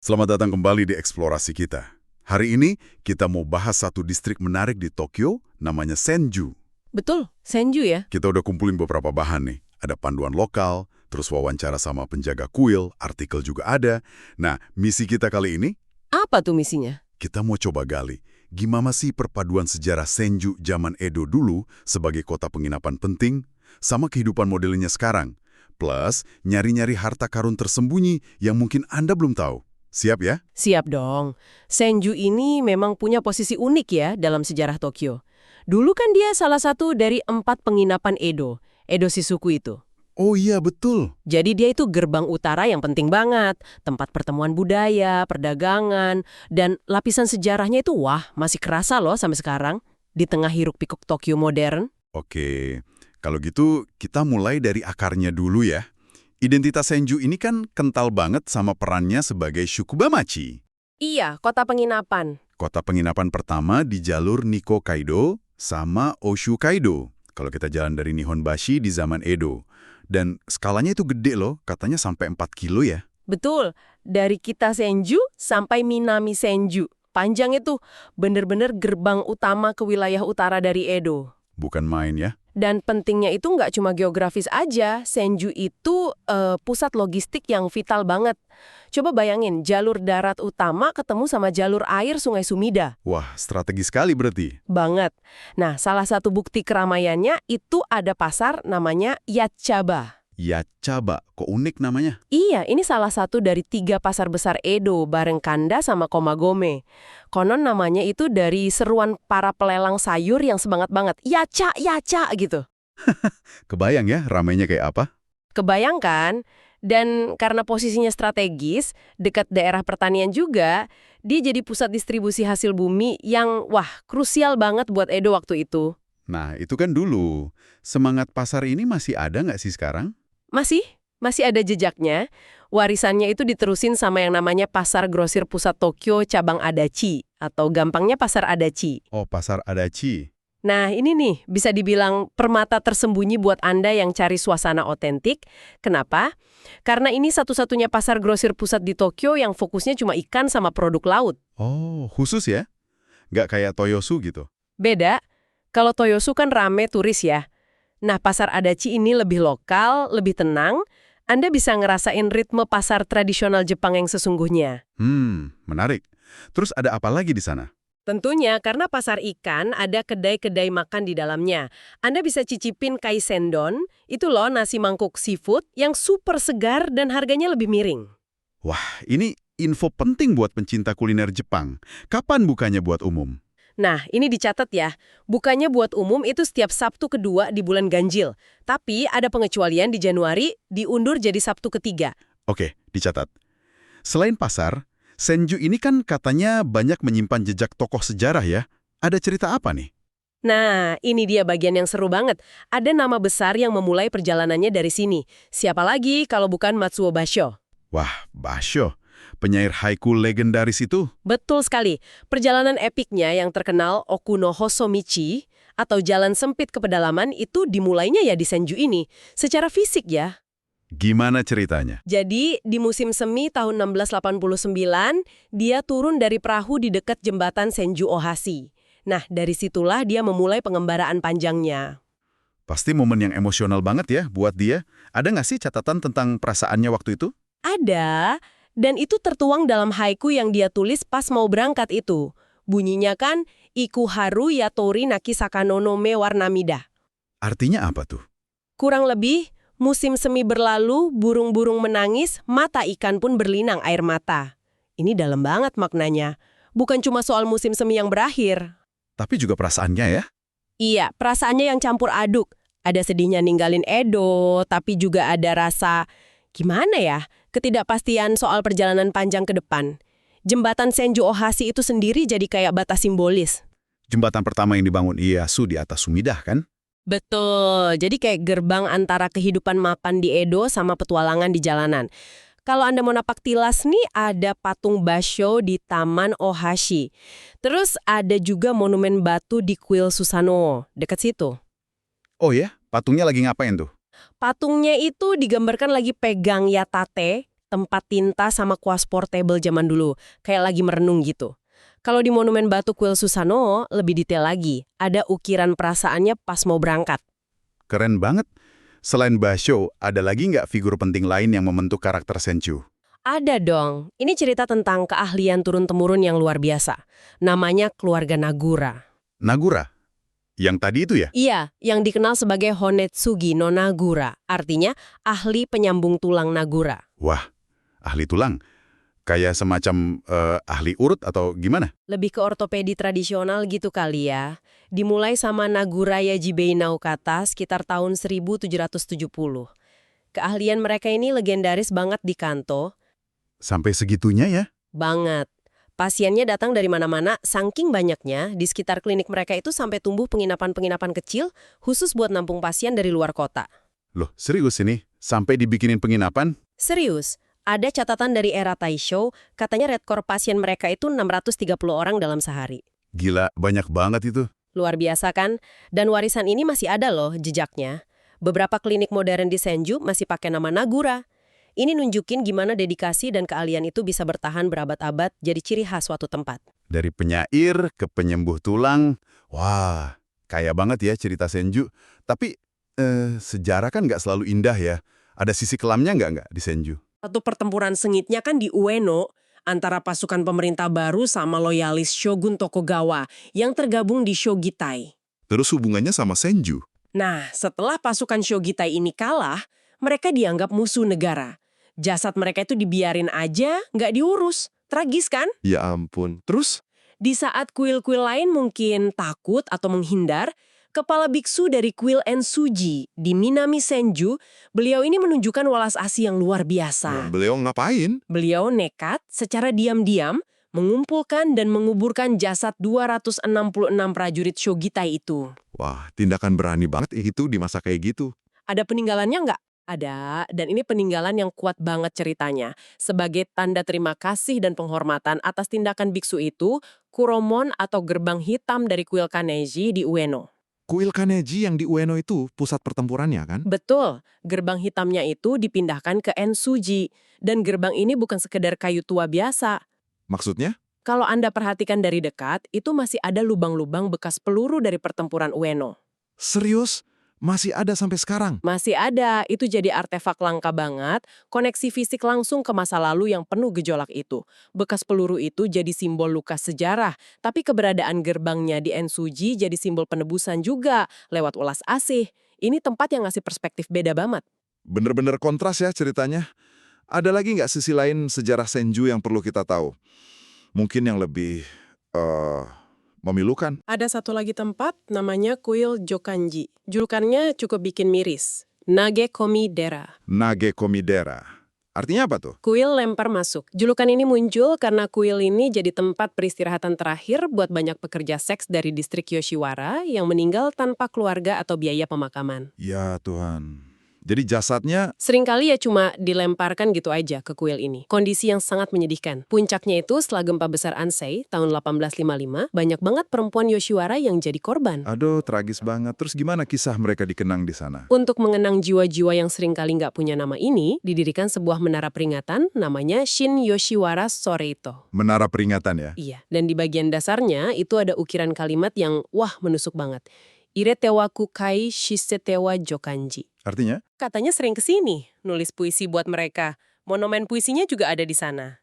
Selamat datang kembali di eksplorasi kita. Hari ini kita mau bahas satu distrik menarik di Tokyo, namanya Senju. Betul, Senju ya. Kita udah kumpulin beberapa bahan nih. Ada panduan lokal, terus wawancara sama penjaga kuil, artikel juga ada. Nah, misi kita kali ini, Apa tuh misinya? kita mau coba gali. Gimana sih perpaduan sejarah Senju zaman Edo dulu sebagai kota penginapan penting, sama kehidupan modelnya sekarang. Plus, nyari-nyari harta karun tersembunyi yang mungkin Anda belum tahu. Siap ya? Siap dong. Senju ini memang punya posisi unik ya dalam sejarah Tokyo. Dulu kan dia salah satu dari 4 penginapan Edo Shishuku itu. Oh iya, betul. Jadi dia itu gerbang utara yang penting banget, tempat pertemuan budaya, perdagangan, dan lapisan sejarahnya itu masih kerasa loh sampai sekarang, di tengah hiruk-pikuk Tokyo modern. Oke, kalau gitu kita mulai dari akarnya dulu ya. Identitas Senju ini kan kental banget sama perannya sebagai Shukubamachi. Iya, kota penginapan. Kota penginapan pertama di jalur Nikko Kaido sama Oshu Kaido. Kalau kita jalan dari Nihonbashi di zaman Edo. Dan skalanya itu gede loh, katanya sampai 4 kilo ya. Betul, dari Kita Senju sampai Minami Senju. Panjang itu, bener-bener gerbang utama ke wilayah utara dari Edo. Bukan main ya. Dan pentingnya itu nggak cuma geografis aja, Senju itu pusat logistik yang vital banget. Coba bayangin, jalur darat utama ketemu sama jalur air Sungai Sumida. Wah, strategis sekali berarti. Banget. Nah, salah satu bukti keramaiannya itu ada pasar namanya Yachaba. Ya, coba. Kok unik namanya? Iya, ini salah satu dari 3 pasar besar Edo bareng Kanda sama Komagome. Konon namanya itu dari seruan para pelelang sayur yang semangat banget. Yaca, yaca gitu. Kebayang ya ramainya kayak apa? Kebayangkan? Dan karena posisinya strategis, dekat daerah pertanian juga, dia jadi pusat distribusi hasil bumi yang, krusial banget buat Edo waktu itu. Nah, itu kan dulu. Semangat pasar ini masih ada nggak sih sekarang? Masih ada jejaknya. Warisannya itu diterusin sama yang namanya Pasar Grosir Pusat Tokyo Cabang Adachi, atau gampangnya Pasar Adachi. Oh, pasar Adachi. Nah, ini nih bisa dibilang permata tersembunyi buat Anda yang cari suasana otentik. Kenapa? Karena ini satu-satunya pasar grosir pusat di Tokyo yang fokusnya cuma ikan sama produk laut. Oh, khusus ya? Nggak kayak Toyosu gitu? Beda, kalau Toyosu kan rame turis ya. Nah, pasar Adachi ini lebih lokal, lebih tenang. Anda bisa ngerasain ritme pasar tradisional Jepang yang sesungguhnya. Menarik. Terus ada apa lagi di sana? Tentunya, karena pasar ikan, ada kedai-kedai makan di dalamnya. Anda bisa cicipin kaisendon, itu loh nasi mangkuk seafood yang super segar dan harganya lebih miring. Wah, ini info penting buat pencinta kuliner Jepang. Kapan bukanya buat umum? Nah, ini dicatat ya. Bukannya buat umum itu setiap Sabtu kedua di bulan ganjil. Tapi ada pengecualian di Januari, diundur jadi Sabtu ketiga. Oke, dicatat. Selain pasar, Senju ini kan katanya banyak menyimpan jejak tokoh sejarah ya. Ada cerita apa nih? Nah, ini dia bagian yang seru banget. Ada nama besar yang memulai perjalanannya dari sini. Siapa lagi kalau bukan Matsuo Basho? Wah, Basho. Penyair haiku legendaris itu. Betul sekali. Perjalanan epiknya yang terkenal Okuno Hosomichi atau jalan sempit ke pedalaman itu dimulainya ya di Senju ini. Secara fisik ya. Gimana ceritanya? Jadi di musim semi tahun 1689, dia turun dari perahu di dekat jembatan Senju Ohashi. Nah, dari situlah dia memulai pengembaraan panjangnya. Pasti momen yang emosional banget ya buat dia. Ada nggak sih catatan tentang perasaannya waktu itu? Ada, dan itu tertuang dalam haiku yang dia tulis pas mau berangkat itu. Bunyinya kan, Iku haru yatori naki sakanono me warnamida. Artinya apa tuh? Kurang lebih, musim semi berlalu, burung-burung menangis, mata ikan pun berlinang air mata. Ini dalam banget maknanya. Bukan cuma soal musim semi yang berakhir. Tapi juga perasaannya ya? Iya, perasaannya yang campur aduk. Ada sedihnya ninggalin Edo, tapi juga ada rasa, gimana ya, ketidakpastian soal perjalanan panjang ke depan. Jembatan Senju Ohashi itu sendiri jadi kayak batas simbolis. Jembatan pertama yang dibangun Ieyasu di atas Sumida kan? Betul, jadi kayak gerbang antara kehidupan mapan di Edo sama petualangan di jalanan. Kalau Anda mau napak tilas nih, ada patung Basho di Taman Ohashi. Terus ada juga monumen batu di kuil Susanoo, dekat situ. Oh ya? Patungnya lagi ngapain tuh? Patungnya itu digambarkan lagi pegang yatate, tempat tinta sama kuas portable zaman dulu, kayak lagi merenung gitu. Kalau di Monumen Batu Kuil Susanoo, lebih detail lagi. Ada ukiran perasaannya pas mau berangkat. Keren banget. Selain Basho, ada lagi nggak figur penting lain yang membentuk karakter Senju? Ada dong. Ini cerita tentang keahlian turun-temurun yang luar biasa. Namanya keluarga Nagura. Nagura? Yang tadi itu ya? Iya, yang dikenal sebagai Honetsugi no Nagura. Artinya, ahli penyambung tulang Nagura. Wah, ahli tulang. Kayak semacam ahli urut atau gimana? Lebih ke ortopedi tradisional gitu kali ya. Dimulai sama Nagura Yajibei Naokata sekitar tahun 1770. Keahlian mereka ini legendaris banget di Kanto. Sampai segitunya ya? Banget. Pasiennya datang dari mana-mana, saking banyaknya, di sekitar klinik mereka itu sampai tumbuh penginapan-penginapan kecil khusus buat nampung pasien dari luar kota. Loh, serius ini? Sampai dibikinin penginapan? Serius, ada catatan dari era Taisho, katanya rekor pasien mereka itu 630 orang dalam sehari. Gila, banyak banget itu. Luar biasa kan? Dan warisan ini masih ada loh jejaknya. Beberapa klinik modern di Senju masih pakai nama Nagura. Ini nunjukin gimana dedikasi dan keahlian itu bisa bertahan berabad-abad jadi ciri khas suatu tempat. Dari penyair ke penyembuh tulang. Wah, kaya banget ya cerita Senju. Tapi sejarah kan nggak selalu indah ya. Ada sisi kelamnya nggak di Senju? Satu pertempuran sengitnya kan di Ueno antara pasukan pemerintah baru sama loyalis Shogun Tokugawa yang tergabung di Shogitai. Terus hubungannya sama Senju? Nah, setelah pasukan Shogitai ini kalah, mereka dianggap musuh negara. Jasad mereka itu dibiarin aja, nggak diurus. Tragis kan? Ya ampun. Terus? Di saat kuil-kuil lain mungkin takut atau menghindar, kepala biksu dari kuil Ensuji di Minami Senju, beliau ini menunjukkan welas asih yang luar biasa. Beliau ngapain? Beliau nekat secara diam-diam mengumpulkan dan menguburkan jasad 266 prajurit Shogitai itu. Wah, tindakan berani banget itu di masa kayak gitu. Ada peninggalannya nggak? Ada, dan ini peninggalan yang kuat banget ceritanya. Sebagai tanda terima kasih dan penghormatan atas tindakan biksu itu, Kuromon atau gerbang hitam dari kuil Kaneji di Ueno. Kuil Kaneji yang di Ueno itu pusat pertempurannya kan? Betul, gerbang hitamnya itu dipindahkan ke Ensuji. Dan gerbang ini bukan sekedar kayu tua biasa. Maksudnya? Kalau Anda perhatikan dari dekat, itu masih ada lubang-lubang bekas peluru dari pertempuran Ueno. Serius? Masih ada sampai sekarang? Masih ada, itu jadi artefak langka banget, koneksi fisik langsung ke masa lalu yang penuh gejolak itu. Bekas peluru itu jadi simbol luka sejarah, tapi keberadaan gerbangnya di Ensuji jadi simbol penebusan juga, lewat welas asih. Ini tempat yang ngasih perspektif beda banget. Bener-bener kontras ya ceritanya. Ada lagi nggak sisi lain sejarah Senju yang perlu kita tahu? Mungkin yang lebih memilukan. Ada satu lagi tempat, namanya Kuil Jokanji. Julukannya cukup bikin miris. Nagekomi Dera. Nagekomi Dera. Artinya apa tuh? Kuil lempar masuk. Julukan ini muncul karena kuil ini jadi tempat peristirahatan terakhir buat banyak pekerja seks dari distrik Yoshiwara yang meninggal tanpa keluarga atau biaya pemakaman. Ya Tuhan. Jadi jasadnya Seringkali ya cuma dilemparkan gitu aja ke kuil ini. Kondisi yang sangat menyedihkan. Puncaknya itu setelah gempa besar Ansei tahun 1855, banyak banget perempuan Yoshiwara yang jadi korban. aduh tragis banget. Terus gimana kisah mereka dikenang di sana? Untuk mengenang jiwa-jiwa yang seringkali nggak punya nama ini, didirikan sebuah menara peringatan namanya Shin Yoshiwara Soreito. Menara peringatan ya? Iya, dan di bagian dasarnya itu ada ukiran kalimat yang wah menusuk banget. Iretewa kukai shisetewa jokanji. Artinya? Katanya sering kesini, nulis puisi buat mereka. Monumen puisinya juga ada di sana.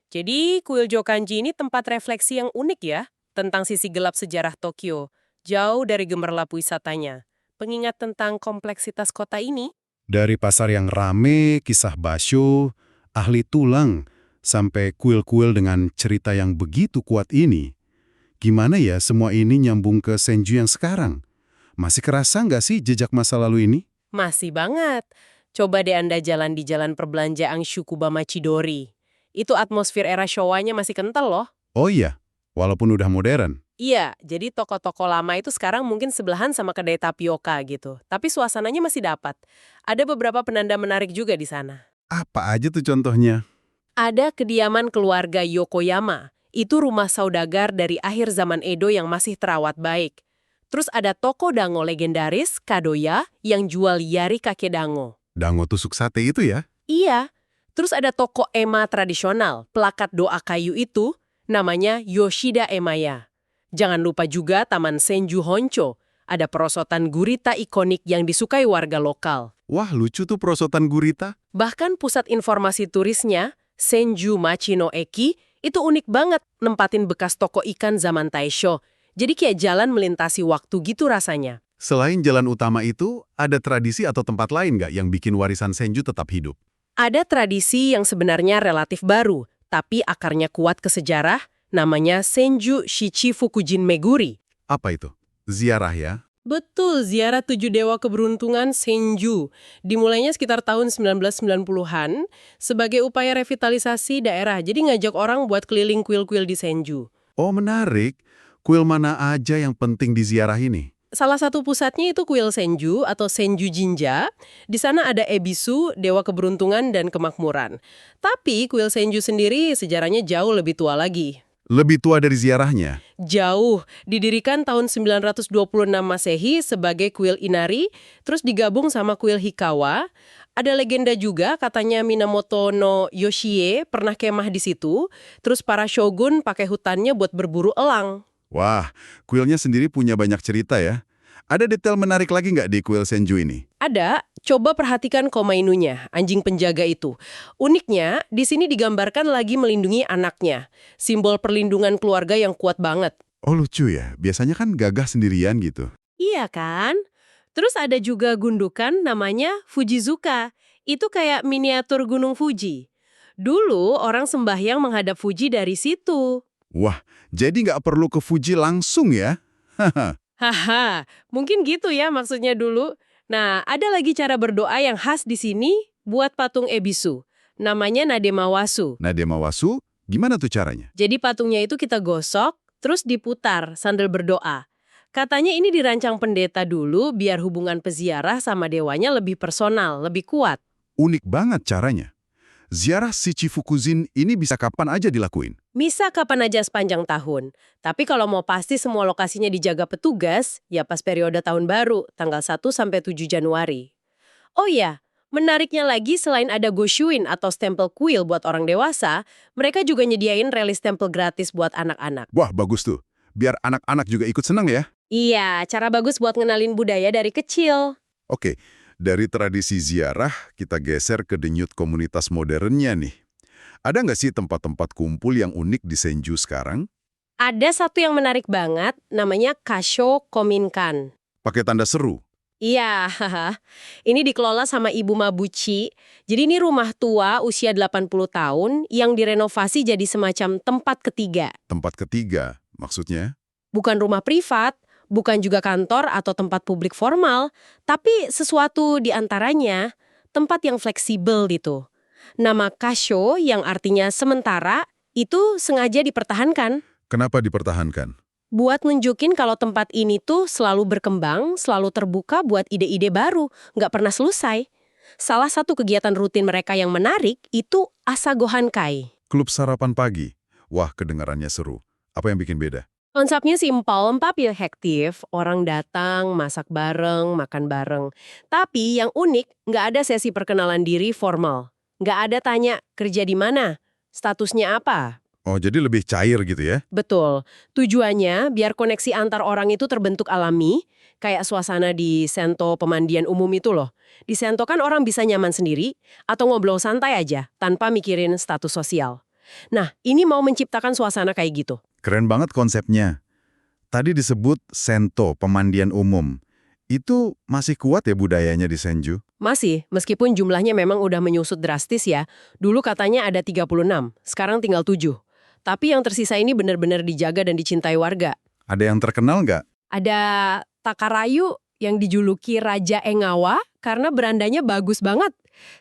Jadi, kuil Jokanji ini tempat refleksi yang unik ya, tentang sisi gelap sejarah Tokyo, jauh dari gemerlap wisatanya. Pengingat tentang kompleksitas kota ini. Dari pasar yang rame, kisah Basho, ahli tulang, sampai kuil-kuil dengan cerita yang begitu kuat ini. Gimana ya semua ini nyambung ke Senju yang sekarang? Masih kerasa nggak sih jejak masa lalu ini? Masih banget. Coba deh Anda jalan di jalan perbelanjaan Shukuba Machidori. Itu atmosfer era Showa-nya masih kental loh. Oh iya, walaupun udah modern. Iya, jadi toko-toko lama itu sekarang mungkin sebelahan sama kedai tapioka gitu. Tapi suasananya masih dapat. Ada beberapa penanda menarik juga di sana. Apa aja tuh contohnya? Ada kediaman keluarga Yokoyama. Itu rumah saudagar dari akhir zaman Edo yang masih terawat baik. Terus ada toko dango legendaris, Kadoya, yang jual yari kake dango. Dango tusuk sate itu ya? Iya, Terus ada toko ema tradisional, pelakat doa kayu itu, namanya Yoshida Emaya. Jangan lupa juga Taman Senju Honcho, ada perosotan gurita ikonik yang disukai warga lokal. Wah, lucu tuh perosotan gurita. Bahkan pusat informasi turisnya, Senju Machi no Eki, itu unik banget nempatin bekas toko ikan zaman Taisho. Jadi kayak jalan melintasi waktu gitu rasanya. Selain jalan utama itu, ada tradisi atau tempat lain nggak yang bikin warisan Senju tetap hidup? Ada tradisi yang sebenarnya relatif baru, tapi akarnya kuat ke sejarah, namanya Senju Shichifukujin Meguri. Apa itu? Ziarah ya? Betul, ziarah 7 dewa keberuntungan Senju. Dimulainya sekitar tahun 1990-an sebagai upaya revitalisasi daerah. Jadi ngajak orang buat keliling kuil-kuil di Senju. Oh, menarik. Kuil mana aja yang penting di ziarah ini? Salah satu pusatnya itu kuil Senju atau Senju Jinja. Di sana ada Ebisu, dewa keberuntungan dan kemakmuran. Tapi kuil Senju sendiri sejarahnya jauh lebih tua lagi. Lebih tua dari ziarahnya? Jauh, didirikan tahun 926 Masehi sebagai kuil Inari, terus digabung sama kuil Hikawa. Ada legenda juga katanya Minamoto no Yoshie pernah kemah di situ, terus para shogun pakai hutannya buat berburu elang. Wah, kuilnya sendiri punya banyak cerita ya. Ada detail menarik lagi nggak di kuil Senju ini? Ada, coba perhatikan komainunya, anjing penjaga itu. Uniknya, di sini digambarkan lagi melindungi anaknya. Simbol perlindungan keluarga yang kuat banget. Oh, lucu ya. Biasanya kan gagah sendirian gitu. Iya kan? Terus ada juga gundukan namanya Fujizuka. Itu kayak miniatur gunung Fuji. Dulu orang sembahyang menghadap Fuji dari situ. Wah, jadi nggak perlu ke Fuji langsung ya? Haha. Haha, mungkin gitu ya maksudnya dulu. Nah, ada lagi cara berdoa yang khas di sini buat patung Ebisu. Namanya Nademawasu. Nademawasu, gimana tuh caranya? Jadi patungnya itu kita gosok, terus diputar sambil berdoa. Katanya ini dirancang pendeta dulu biar hubungan peziarah sama dewanya lebih personal, lebih kuat. Unik banget caranya. Ziarah Shichifukujin ini bisa kapan aja dilakuin? Bisa kapan aja sepanjang tahun. Tapi kalau mau pasti semua lokasinya dijaga petugas, ya pas periode tahun baru, tanggal 1 sampai 7 Januari. Oh iya, menariknya lagi selain ada goshuin atau stempel kuil buat orang dewasa, mereka juga nyediain relis stempel gratis buat anak-anak. Wah, bagus tuh. Biar anak-anak juga ikut senang ya. Iya, cara bagus buat ngenalin budaya dari kecil. Oke, dari tradisi ziarah, kita geser ke denyut komunitas modernnya nih. Ada nggak sih tempat-tempat kumpul yang unik di Senju sekarang? Ada satu yang menarik banget, namanya Kasho Kominkan. Pakai tanda seru. Iya, haha. Ini dikelola sama Ibu Mabuchi. Jadi ini rumah tua usia 80 tahun yang direnovasi jadi semacam tempat ketiga. Tempat ketiga, maksudnya? Bukan rumah privat, bukan juga kantor atau tempat publik formal, tapi sesuatu di antaranya tempat yang fleksibel gitu. Nama Kasho yang artinya sementara itu sengaja dipertahankan. Kenapa dipertahankan? Buat nunjukin kalau tempat ini tuh selalu berkembang, selalu terbuka buat ide-ide baru, nggak pernah selesai. Salah satu kegiatan rutin mereka yang menarik itu Asagohankai. Klub sarapan pagi. Wah, kedengarannya seru. Apa yang bikin beda? Konsepnya simpel, tapi efektif. Orang datang, masak bareng, makan bareng. Tapi yang unik, nggak ada sesi perkenalan diri formal. Nggak ada tanya, kerja di mana? Statusnya apa? Oh, jadi lebih cair gitu ya? Betul. Tujuannya biar koneksi antar orang itu terbentuk alami, kayak suasana di sento pemandian umum itu loh. Di sento kan orang bisa nyaman sendiri, atau ngobrol santai aja, tanpa mikirin status sosial. Nah, ini mau menciptakan suasana kayak gitu. Keren banget konsepnya. Tadi disebut sento, pemandian umum. Itu masih kuat ya budayanya di Senju? Masih, meskipun jumlahnya memang udah menyusut drastis ya. Dulu katanya ada 36, sekarang tinggal 7. Tapi yang tersisa ini benar-benar dijaga dan dicintai warga. Ada yang terkenal nggak? Ada Takarayu yang dijuluki Raja Engawa karena berandanya bagus banget.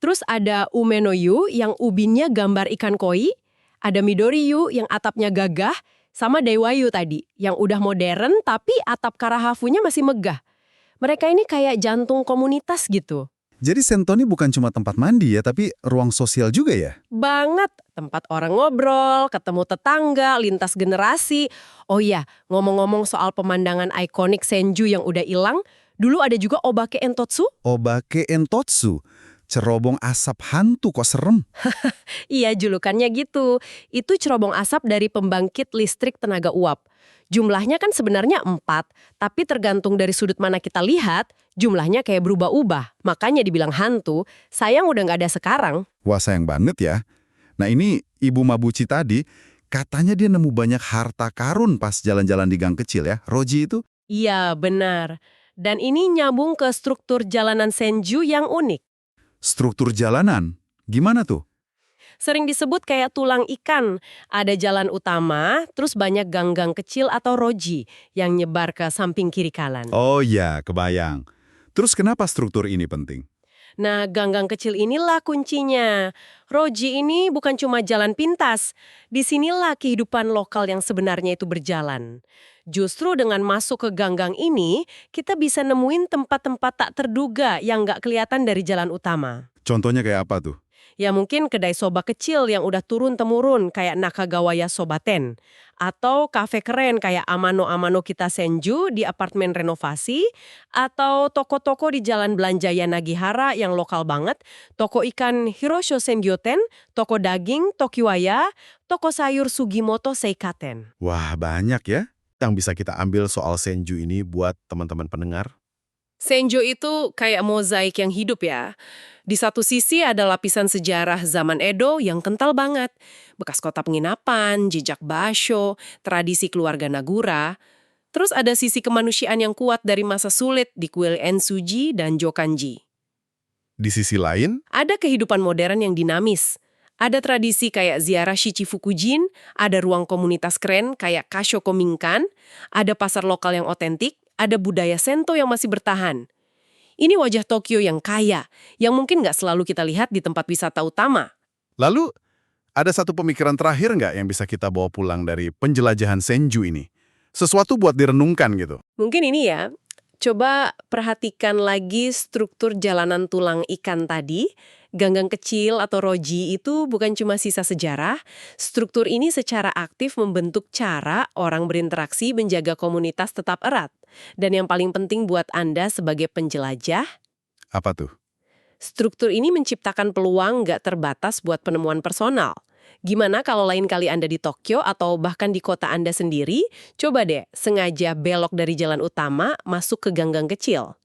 Terus ada Umenoyu yang ubinnya gambar ikan koi. Ada Midoriyu yang atapnya gagah. Sama Daiwayu tadi, yang udah modern tapi atap karahafunya masih megah. Mereka ini kayak jantung komunitas gitu. Jadi sento ini bukan cuma tempat mandi ya, tapi ruang sosial juga ya? Banget. Tempat orang ngobrol, ketemu tetangga, lintas generasi. Oh iya, ngomong-ngomong soal pemandangan ikonik Senju yang udah hilang, dulu ada juga Obake Entotsu. Obake Entotsu. Cerobong asap hantu kok serem. Iya, julukannya gitu. Itu cerobong asap dari pembangkit listrik tenaga uap. Jumlahnya kan sebenarnya 4, tapi tergantung dari sudut mana kita lihat, jumlahnya kayak berubah-ubah. Makanya dibilang hantu, sayang udah nggak ada sekarang. Wah, sayang banget ya. Nah, ini Ibu Mabuci tadi, katanya dia nemu banyak harta karun pas jalan-jalan di gang kecil ya. Roji itu? Iya, benar. Dan ini nyambung ke struktur jalanan Senju yang unik. Struktur jalanan. Gimana tuh? Sering disebut kayak tulang ikan. Ada jalan utama, terus banyak gang-gang kecil atau roji yang nyebar ke samping kiri kanan. Oh iya, kebayang. Terus kenapa struktur ini penting? Nah, gang-gang kecil inilah kuncinya. Roji ini bukan cuma jalan pintas. Disinilah kehidupan lokal yang sebenarnya itu berjalan. Justru dengan masuk ke gang-gang ini, kita bisa nemuin tempat-tempat tak terduga yang nggak kelihatan dari jalan utama. Contohnya kayak apa tuh? Ya mungkin kedai soba kecil yang udah turun-temurun kayak Nakagawaya Sobaten. Atau kafe keren kayak Amano-Amano Kita Senju di apartemen renovasi. Atau toko-toko di Jalan Belanja Yanagihara yang lokal banget. Toko ikan Hirosho Sengyoten, toko daging Tokiwaya, toko sayur Sugimoto Seikaten. Wah, banyak ya yang bisa kita ambil soal Senju ini buat teman-teman pendengar. Senju itu kayak mozaik yang hidup ya. Di satu sisi ada lapisan sejarah zaman Edo yang kental banget. Bekas kota penginapan, jejak basho, tradisi keluarga Nagura. Terus ada sisi kemanusiaan yang kuat dari masa sulit di kuil Ensuji dan Jokanji. Di sisi lain, Ada kehidupan modern yang dinamis. Ada tradisi kayak ziarah Shichifukujin, ada ruang komunitas keren kayak Kasho Kominkan, ada pasar lokal yang otentik, ada budaya Sento yang masih bertahan. Ini wajah Tokyo yang kaya, yang mungkin nggak selalu kita lihat di tempat wisata utama. lalu ada satu pemikiran terakhir nggak yang bisa kita bawa pulang dari penjelajahan Senju ini? Sesuatu buat direnungkan gitu. Mungkin ini ya, coba perhatikan lagi struktur jalanan tulang ikan tadi. Ganggang kecil atau roji itu bukan cuma sisa sejarah. Struktur ini secara aktif membentuk cara orang berinteraksi menjaga komunitas tetap erat. Dan yang paling penting buat Anda sebagai penjelajah, Apa tuh? struktur ini menciptakan peluang nggak terbatas buat penemuan personal. Gimana kalau lain kali Anda di Tokyo atau bahkan di kota Anda sendiri, coba deh sengaja belok dari jalan utama masuk ke ganggang kecil.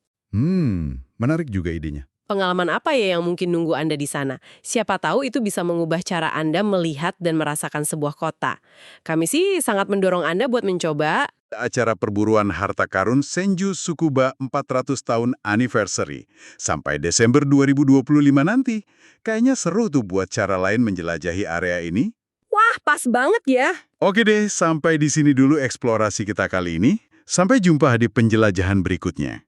Menarik juga idenya. Pengalaman apa ya yang mungkin nunggu Anda di sana? Siapa tahu itu bisa mengubah cara Anda melihat dan merasakan sebuah kota. Kami sih sangat mendorong Anda buat mencoba. Acara perburuan harta karun Senju Tsukuba 400 tahun anniversary. Sampai Desember 2025 nanti. Kayaknya seru tuh buat cara lain menjelajahi area ini. Wah, pas banget ya. Oke deh, sampai di sini dulu eksplorasi kita kali ini. Sampai jumpa di penjelajahan berikutnya.